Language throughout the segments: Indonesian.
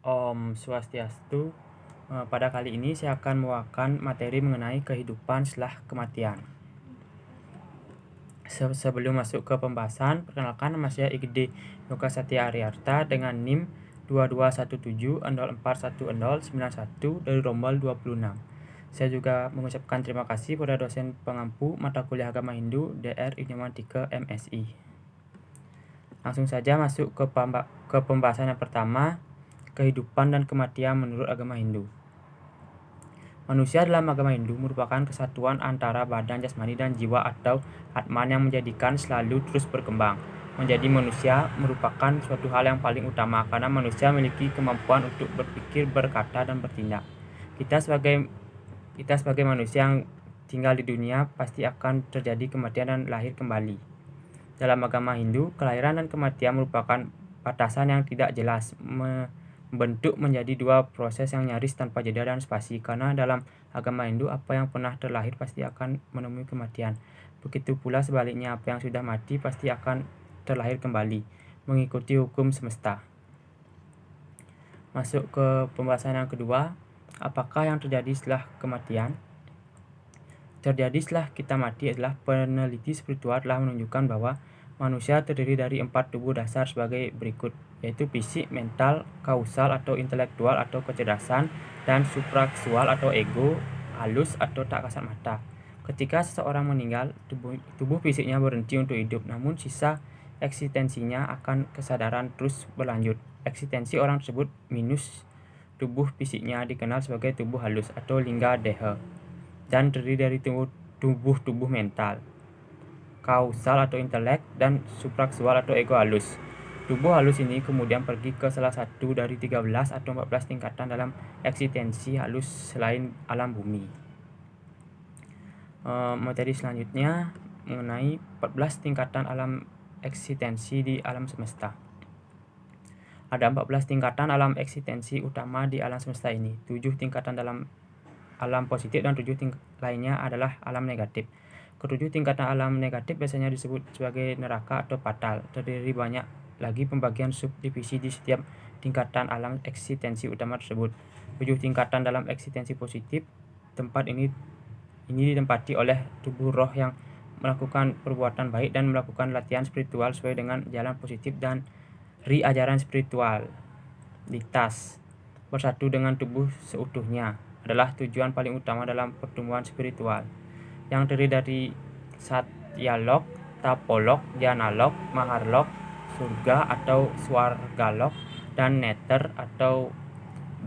Om Swastiastu. Pada kali ini saya akan membawakan materi mengenai kehidupan setelah kematian. Sebelum masuk ke pembahasan, perkenalkan nama saya Igede Yoga Satya Aryarta dengan NIM 2217041091 dari Rombal 26. Saya juga mengucapkan terima kasih pada dosen pengampu mata kuliah agama Hindu DR Inyaman 3 MSI. Langsung saja masuk ke pembahasan yang pertama, kehidupan dan kematian menurut agama Hindu. Manusia dalam agama Hindu merupakan kesatuan antara badan jasmani dan jiwa atau Atman yang menjadikan selalu terus berkembang. Menjadi manusia merupakan suatu hal yang paling utama karena manusia memiliki kemampuan untuk berpikir, berkata, dan bertindak. Kita sebagai manusia yang tinggal di dunia pasti akan terjadi kematian dan lahir kembali. Dalam agama Hindu, kelahiran dan kematian merupakan batasan yang tidak jelas, membentuk menjadi dua proses yang nyaris tanpa jeda dan spasi. Karena dalam agama Hindu, apa yang pernah terlahir pasti akan menemui kematian. Begitu pula sebaliknya, apa yang sudah mati pasti akan terlahir kembali, mengikuti hukum semesta. Masuk ke pembahasan yang kedua, apakah yang terjadi setelah kematian? Terjadi setelah kita mati adalah peneliti spiritual telah menunjukkan bahwa manusia terdiri dari 4 tubuh dasar sebagai berikut, yaitu fisik, mental, kausal atau intelektual atau kecerdasan, dan supraksual atau ego, halus atau tak kasat mata. Ketika seseorang meninggal, tubuh fisiknya berhenti untuk hidup, namun sisa eksistensinya akan kesadaran terus berlanjut. Eksistensi orang tersebut minus tubuh fisiknya dikenal sebagai tubuh halus atau lingga deha, dan terdiri dari tubuh mental, kausal atau intelek, dan supraksual atau ego halus. Tubuh halus ini kemudian pergi ke salah satu dari 13 atau 14 tingkatan dalam eksistensi halus selain alam bumi. Materi selanjutnya mengenai 14 tingkatan alam eksistensi di alam semesta. Ada 14 tingkatan alam eksistensi utama di alam semesta ini. 7 tingkatan dalam alam positif dan 7 lainnya adalah alam negatif. Ketujuh tingkatan alam negatif biasanya disebut sebagai neraka atau patal. Terdiri banyak lagi pembagian subdivisi di setiap tingkatan alam eksistensi utama tersebut. 7 tingkatan dalam eksistensi positif, tempat ini ditempati oleh tubuh roh yang melakukan perbuatan baik dan melakukan latihan spiritual sesuai dengan jalan positif dan ajaran spiritualitas. Bersatu dengan tubuh seutuhnya adalah tujuan paling utama dalam pertumbuhan spiritual, yang terdiri dari satyalok, tapolok, janalok, maharlok, surga atau swargalok, dan neter atau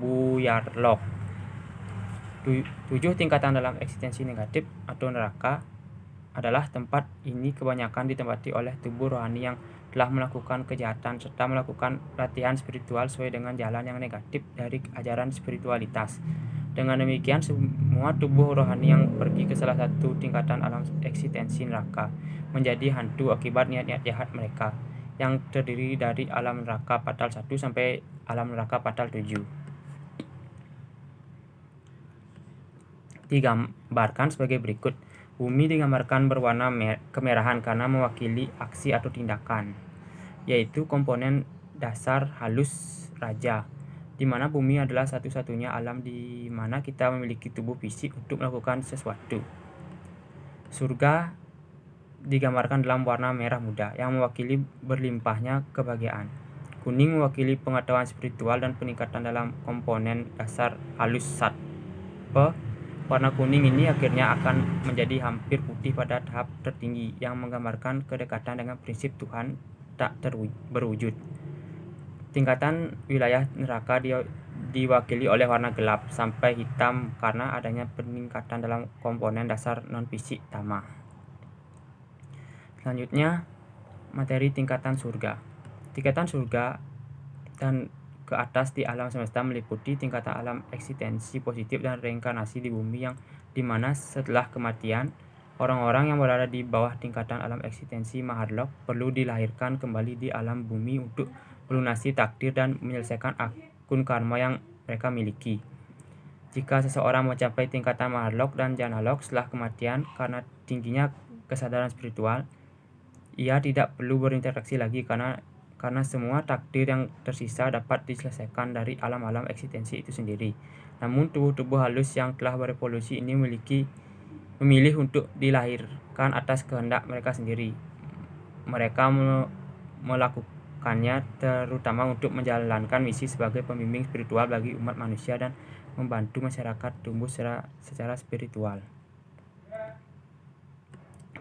buyarlok. 7 tingkatan dalam eksistensi negatif atau neraka adalah tempat ini kebanyakan ditempati oleh tubuh rohani yang telah melakukan kejahatan serta melakukan latihan spiritual sesuai dengan jalan yang negatif dari ajaran spiritualitas. Dengan demikian, semua tubuh rohani yang pergi ke salah satu tingkatan alam eksistensi neraka menjadi hantu akibat niat-niat jahat mereka, yang terdiri dari alam neraka patal 1 sampai alam neraka patal 7. Digambarkan sebagai berikut. Bumi digambarkan berwarna kemerahan karena mewakili aksi atau tindakan, yaitu komponen dasar halus raja, di mana bumi adalah satu-satunya alam di mana kita memiliki tubuh fisik untuk melakukan sesuatu. Surga digambarkan dalam warna merah muda yang mewakili berlimpahnya kebahagiaan. Kuning mewakili pengetahuan spiritual dan peningkatan dalam komponen dasar halus sattva. Warna kuning ini akhirnya akan menjadi hampir putih pada tahap tertinggi yang menggambarkan kedekatan dengan prinsip Tuhan tak berwujud. Tingkatan wilayah neraka diwakili oleh warna gelap sampai hitam karena adanya peningkatan dalam komponen dasar non-fisik tama. Selanjutnya, materi tingkatan surga. Tingkatan surga dan ke atas di alam semesta meliputi tingkatan alam eksistensi positif dan reinkarnasi di bumi, yang dimana setelah kematian, orang-orang yang berada di bawah tingkatan alam eksistensi Maharlok perlu dilahirkan kembali di alam bumi untuk melunasi takdir dan menyelesaikan akun karma yang mereka miliki. Jika seseorang mencapai tingkatan Maharlok dan Janalok setelah kematian karena tingginya kesadaran spiritual, ia tidak perlu berinteraksi lagi karena karena semua takdir yang tersisa dapat diselesaikan dari alam-alam eksistensi itu sendiri. Namun tubuh-tubuh halus yang telah berevolusi ini memilih untuk dilahirkan atas kehendak mereka sendiri. Mereka melakukannya terutama untuk menjalankan misi sebagai pembimbing spiritual bagi umat manusia dan membantu masyarakat tumbuh secara spiritual.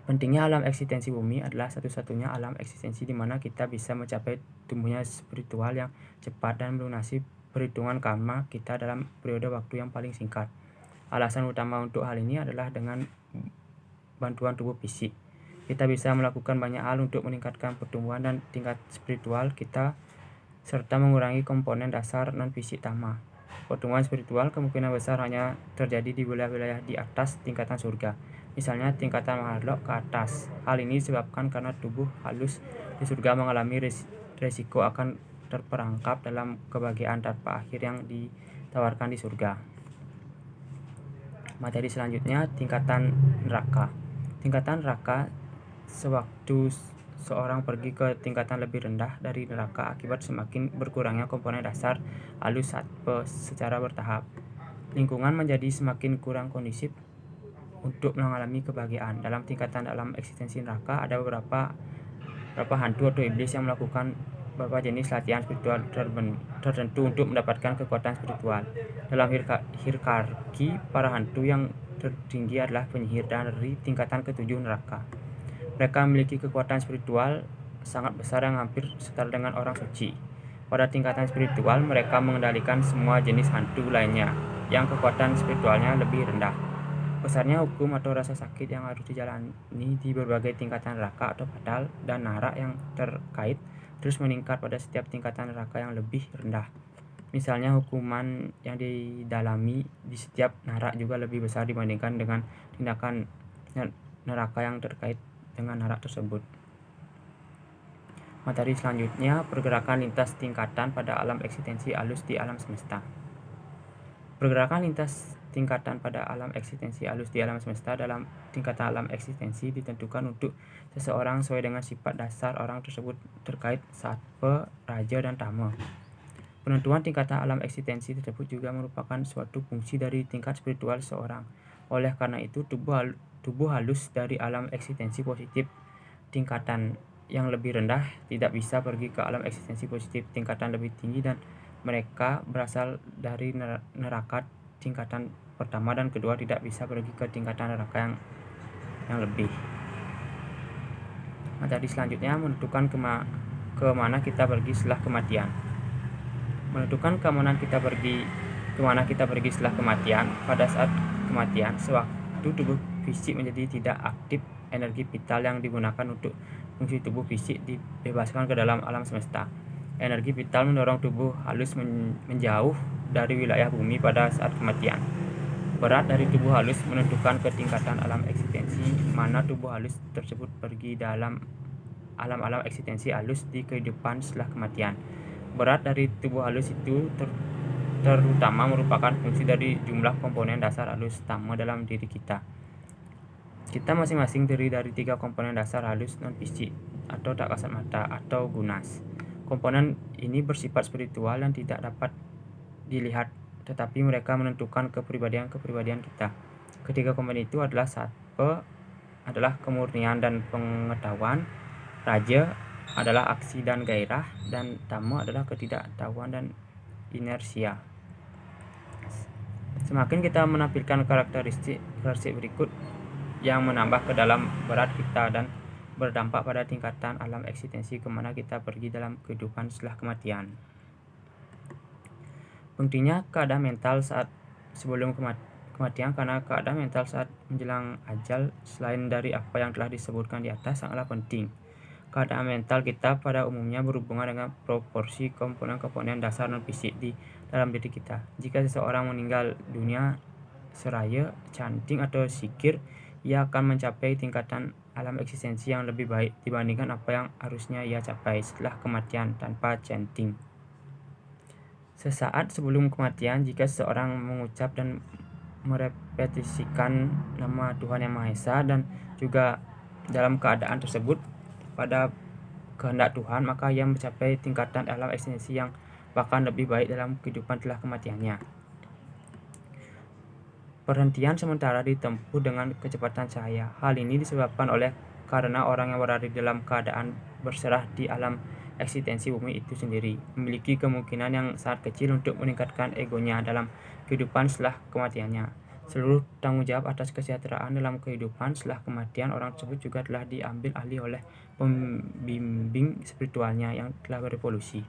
Pentingnya alam eksistensi bumi adalah satu-satunya alam eksistensi di mana kita bisa mencapai tumbuhnya spiritual yang cepat dan melunasi perhitungan karma kita dalam periode waktu yang paling singkat. Alasan utama untuk hal ini adalah dengan bantuan tubuh fisik. Kita bisa melakukan banyak hal untuk meningkatkan pertumbuhan dan tingkat spiritual kita serta mengurangi komponen dasar non-fisik tama. Pertumbuhan spiritual kemungkinan besar hanya terjadi di wilayah-wilayah di atas tingkatan surga, misalnya tingkatan makhluk ke atas. Hal ini disebabkan karena tubuh halus di surga mengalami resiko akan terperangkap dalam kebahagiaan tanpa akhir yang ditawarkan di surga. Materi selanjutnya, tingkatan neraka. Tingkatan neraka sewaktu seorang pergi ke tingkatan lebih rendah dari neraka akibat semakin berkurangnya komponen dasar halus secara bertahap. Lingkungan menjadi semakin kurang kondusif untuk mengalami kebahagiaan. Dalam tingkatan dalam eksistensi neraka ada beberapa hantu atau iblis yang melakukan beberapa jenis latihan spiritual tertentu untuk mendapatkan kekuatan spiritual. Dalam hierarki para hantu yang tertinggi adalah penyihir dari tingkatan ke-7 neraka. Mereka memiliki kekuatan spiritual sangat besar yang hampir setara dengan orang suci. Pada tingkatan spiritual, mereka mengendalikan semua jenis hantu lainnya yang kekuatan spiritualnya lebih rendah. Besarnya hukum atau rasa sakit yang harus dijalani di berbagai tingkatan neraka atau fatal dan nara yang terkait terus meningkat pada setiap tingkatan neraka yang lebih rendah. Misalnya hukuman yang didalami di setiap nara juga lebih besar dibandingkan dengan tindakan neraka yang terkait dengan nara tersebut. Materi selanjutnya, pergerakan lintas tingkatan pada alam eksistensi halus di alam semesta. Pergerakan lintas tingkatan pada alam eksistensi halus di alam semesta dalam tingkatan alam eksistensi ditentukan untuk seseorang sesuai dengan sifat dasar orang tersebut terkait sattva, raja, dan tama. Penentuan tingkatan alam eksistensi tersebut juga merupakan suatu fungsi dari tingkat spiritual seseorang. Oleh karena itu, tubuh halus dari alam eksistensi positif tingkatan yang lebih rendah tidak bisa pergi ke alam eksistensi positif tingkatan lebih tinggi dan mereka berasal dari neraka tingkatan pertama dan kedua tidak bisa pergi ke tingkatan neraka yang lebih. Materi selanjutnya menentukan kemana kita pergi setelah kematian. Menentukan kemana kita pergi setelah kematian. Pada saat kematian, sewaktu tubuh fisik menjadi tidak aktif, energi vital yang digunakan untuk fungsi tubuh fisik dibebaskan ke dalam alam semesta. Energi vital mendorong tubuh halus menjauh dari wilayah bumi pada saat kematian. Berat dari tubuh halus menentukan ketingkatan alam eksistensi mana tubuh halus tersebut pergi dalam alam-alam eksistensi halus di kehidupan setelah kematian. Berat dari tubuh halus itu terutama merupakan fungsi dari jumlah komponen dasar halus tama dalam diri kita. Kita masing-masing terdiri dari 3 komponen dasar halus non-fisik atau tak kasat mata atau gunas. Komponen ini bersifat spiritual dan tidak dapat dilihat, tetapi mereka menentukan kepribadian kita. Ketiga komponen itu adalah sattva adalah kemurnian dan pengetahuan, raja adalah aksi dan gairah, dan tama adalah ketidaktahuan dan inersia. Semakin kita menampilkan karakteristik berikut yang menambah ke dalam berat kita dan berdampak pada tingkatan alam eksistensi kemana kita pergi dalam kehidupan setelah kematian. Pentingnya keadaan mental saat sebelum kematian karena keadaan mental saat menjelang ajal selain dari apa yang telah disebutkan di atas sangatlah penting. Keadaan mental kita pada umumnya berhubungan dengan proporsi komponen-komponen dasar non-fisik di dalam diri kita. Jika seseorang meninggal dunia seraya, cantik, atau sikir, ia akan mencapai tingkatan alam eksistensi yang lebih baik dibandingkan apa yang harusnya ia capai setelah kematian tanpa cantik. Sesaat sebelum kematian, jika seseorang mengucap dan merepetisikan nama Tuhan Yang Maha Esa dan juga dalam keadaan tersebut pada kehendak Tuhan, maka ia mencapai tingkatan alam eksistensi yang bahkan lebih baik dalam kehidupan setelah kematiannya. Perhentian sementara ditempuh dengan kecepatan cahaya. Hal ini disebabkan oleh karena orang yang berada dalam keadaan berserah di alam eksistensi bumi itu sendiri memiliki kemungkinan yang sangat kecil untuk meningkatkan egonya dalam kehidupan setelah kematiannya. Seluruh tanggung jawab atas kesejahteraan dalam kehidupan setelah kematian orang tersebut juga telah diambil alih oleh pembimbing spiritualnya yang telah berevolusi.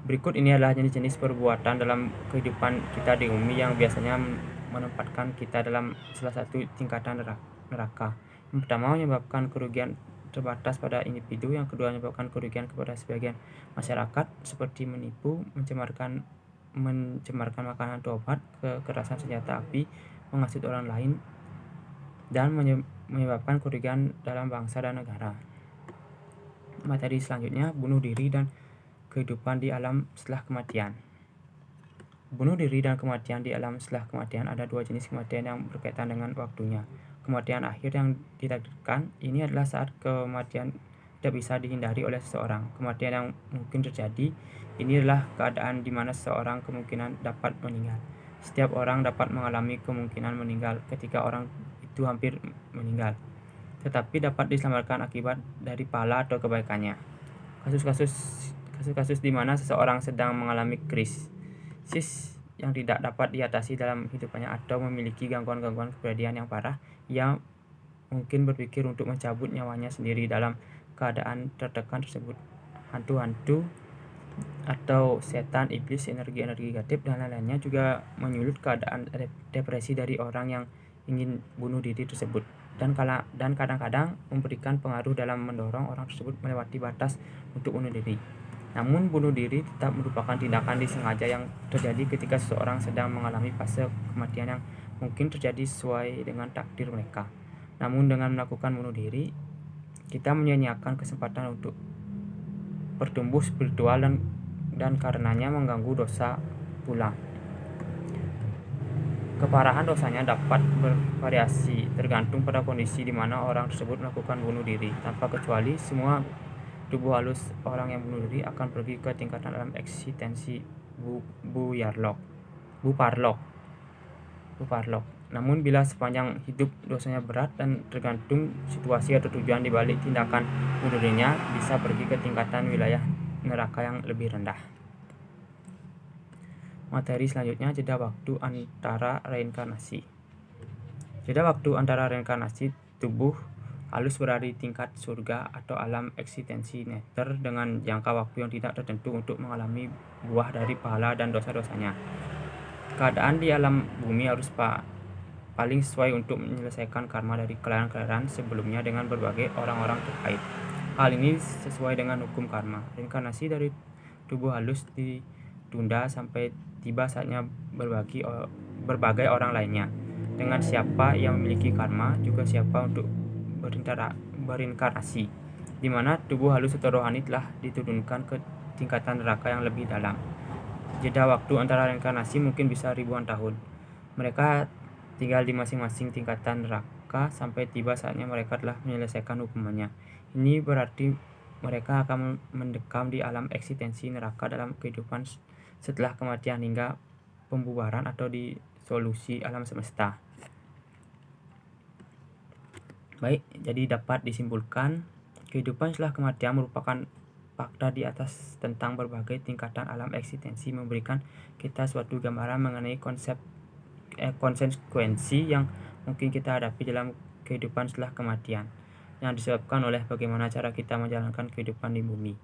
Berikut ini adalah jenis-jenis perbuatan dalam kehidupan kita di bumi yang biasanya menempatkan kita dalam salah satu tingkatan neraka. Yang pertama, menyebabkan kerugian terbatas pada individu. Yang kedua, menyebabkan kerugian kepada sebagian masyarakat seperti menipu, mencemarkan makanan atau obat, kekerasan senjata api, menghasut orang lain, dan menyebabkan kerugian dalam bangsa dan negara. Materi selanjutnya, bunuh diri dan kehidupan di alam setelah kematian. Bunuh diri dan kematian di alam setelah kematian ada dua jenis kematian yang berkaitan dengan waktunya. Kematian akhir yang ditakdirkan ini adalah saat kematian tidak bisa dihindari oleh seseorang. Kematian yang mungkin terjadi ini adalah keadaan di mana seseorang kemungkinan dapat meninggal. Setiap orang dapat mengalami kemungkinan meninggal ketika orang itu hampir meninggal, tetapi dapat diselamatkan akibat dari pahala atau kebaikannya. Kasus-kasus di mana seseorang sedang mengalami krisis yang tidak dapat diatasi dalam hidupannya atau memiliki gangguan-gangguan kepribadian yang parah, ia mungkin berpikir untuk mencabut nyawanya sendiri. Dalam keadaan tertekan tersebut, hantu-hantu atau setan, iblis, energi-energi negatif dan lain-lainnya juga menyulut keadaan depresi dari orang yang ingin bunuh diri tersebut, dan kadang-kadang memberikan pengaruh dalam mendorong orang tersebut melewati batas untuk bunuh diri. Namun bunuh diri tetap merupakan tindakan disengaja yang terjadi ketika seseorang sedang mengalami fase kematian yang mungkin terjadi sesuai dengan takdir mereka. Namun dengan melakukan bunuh diri, kita menyia-nyiakan kesempatan untuk bertumbuh spiritual dan karenanya mengganggu dosa pula. Keparahan dosanya dapat bervariasi tergantung pada kondisi di mana orang tersebut melakukan bunuh diri. Tanpa kecuali, semua tubuh halus orang yang bunuh diri akan pergi ke tingkatan alam eksistensi Buparlok. Namun bila sepanjang hidup dosanya berat dan tergantung situasi atau tujuan dibalik tindakan bunuh dirinya, bisa pergi ke tingkatan wilayah neraka yang lebih rendah. Materi selanjutnya, jeda waktu antara reinkarnasi. Jeda waktu antara reinkarnasi tubuh halus berada di tingkat surga atau alam eksistensi neter dengan jangka waktu yang tidak tertentu untuk mengalami buah dari pahala dan dosa-dosanya. Keadaan di alam bumi harus paling sesuai untuk menyelesaikan karma dari kelahiran-kelahiran sebelumnya dengan berbagai orang-orang terkait. Hal ini sesuai dengan hukum karma. Reinkarnasi dari tubuh halus ditunda sampai tiba saatnya berbagai orang lainnya. Dengan siapa yang memiliki karma, juga siapa untuk berinkarnasi, di mana tubuh halus atau rohani telah diturunkan ke tingkatan neraka yang lebih dalam. Jeda waktu antara reinkarnasi mungkin bisa ribuan tahun. Mereka tinggal di masing-masing tingkatan neraka sampai tiba saatnya mereka telah menyelesaikan hukumannya. Ini berarti mereka akan mendekam di alam eksistensi neraka dalam kehidupan setelah kematian hingga pembubaran atau disolusi alam semesta. Baik, jadi dapat disimpulkan kehidupan setelah kematian merupakan fakta di atas tentang berbagai tingkatan alam eksistensi, memberikan kita suatu gambaran mengenai konsekuensi yang mungkin kita hadapi dalam kehidupan setelah kematian, yang disebabkan oleh bagaimana cara kita menjalankan kehidupan di bumi.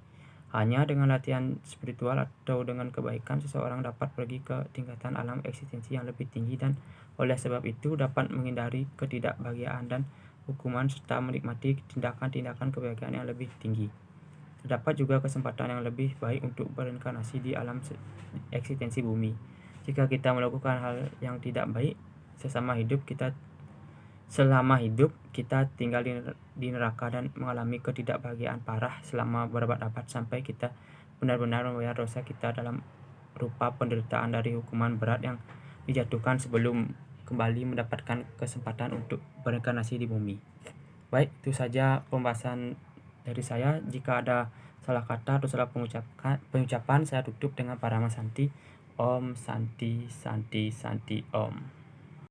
Hanya dengan latihan spiritual atau dengan kebaikan, seseorang dapat pergi ke tingkatan alam eksistensi yang lebih tinggi, dan oleh sebab itu dapat menghindari ketidakbahagiaan dan hukuman serta menikmati tindakan-tindakan kebahagiaan yang lebih tinggi. Terdapat juga kesempatan yang lebih baik untuk berinkarnasi di alam eksistensi bumi. Jika kita melakukan hal yang tidak baik selama hidup kita tinggal di neraka dan mengalami ketidakbahagiaan parah selama berabad-abad sampai kita benar-benar membayar dosa kita dalam rupa penderitaan dari hukuman berat yang dijatuhkan sebelum kembali mendapatkan kesempatan untuk berinkarnasi di bumi. Baik, itu saja pembahasan dari saya. Jika ada salah kata atau salah pengucapan, saya tutup dengan Parama Santi. Om Santi Santi Santi Om.